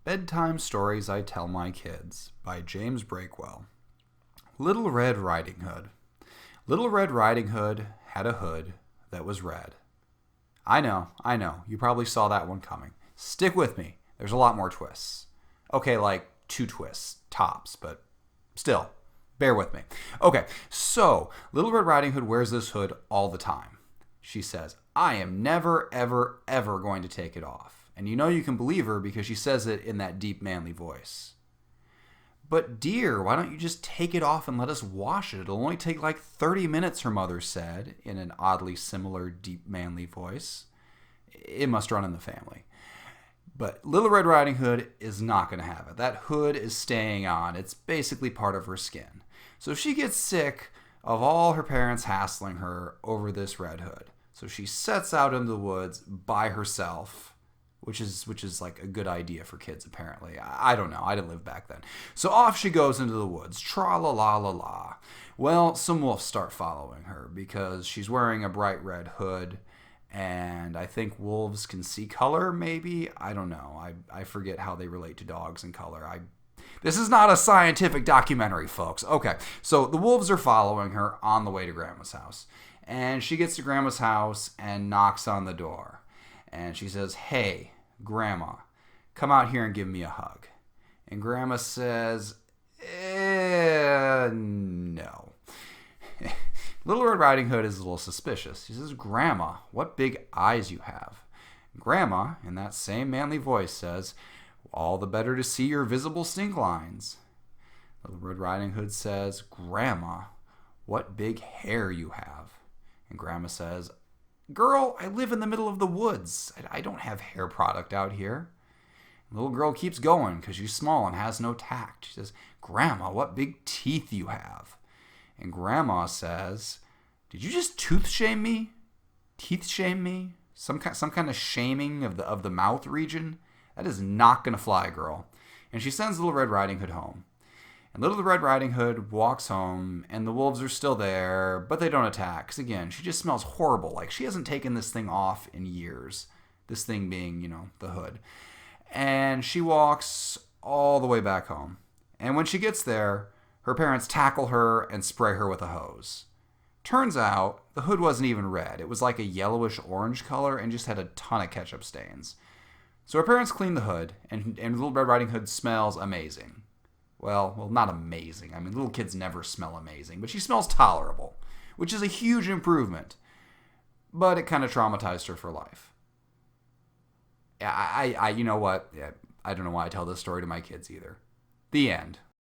Bedtime Stories I Tell My Kids by James Breakwell. Little Red Riding Hood. Little Red Riding Hood had a hood that was red. I know. You probably saw that one coming. Stick with me. There's a lot more twists. Okay, like 2 twists, tops, but still, bear with me. Okay, so Little Red Riding Hood wears this hood all the time. She says, I am never, ever, ever going to take it off. And you know you can believe her because she says it in that deep, manly voice. But dear, why don't you just take it off and let us wash it? It'll only take like 30 minutes, her mother said, in an oddly similar, deep, manly voice. It must run in the family. But Little Red Riding Hood is not going to have it. That hood is staying on. It's basically part of her skin. So she gets sick of all her parents hassling her over this red hood. So she sets out into the woods by herself, which is like a good idea for kids, apparently. I don't know. I didn't live back then. So off she goes into the woods. Tra-la-la-la-la. Well, some wolves start following her because she's wearing a bright red hood, and I think wolves can see color, maybe? I don't know. I forget how they relate to dogs and color. This is not a scientific documentary, folks. Okay, so the wolves are following her on the way to Grandma's house. And she gets to Grandma's house and knocks on the door. And she says, hey, Grandma, come out here and give me a hug. And Grandma says, no. Little Red Riding Hood is a little suspicious. She says, Grandma, what big eyes you have. Grandma, in that same manly voice, says, all the better to see your visible stink lines. Little Red Riding Hood says, Grandma, what big hair you have. And Grandma says, girl, I live in the middle of the woods. I don't have hair product out here. The little girl keeps going because she's small and has no tact. She says, Grandma, what big teeth you have. And Grandma says, did you just tooth shame me? Teeth shame me? Some kind of shaming of the mouth region? That is not going to fly, girl. And she sends Little Red Riding Hood home. And Little Red Riding Hood walks home, and the wolves are still there, but they don't attack. Because, again, she just smells horrible. Like, she hasn't taken this thing off in years. This thing being, the hood. And she walks all the way back home. And when she gets there, her parents tackle her and spray her with a hose. Turns out, the hood wasn't even red. It was like a yellowish-orange color and just had a ton of ketchup stains. So her parents clean the hood, and Little Red Riding Hood smells amazing. Well, not amazing. I mean, little kids never smell amazing, but she smells tolerable, which is a huge improvement. But it kind of traumatized her for life. You know what? Yeah, I don't know why I tell this story to my kids either. The end.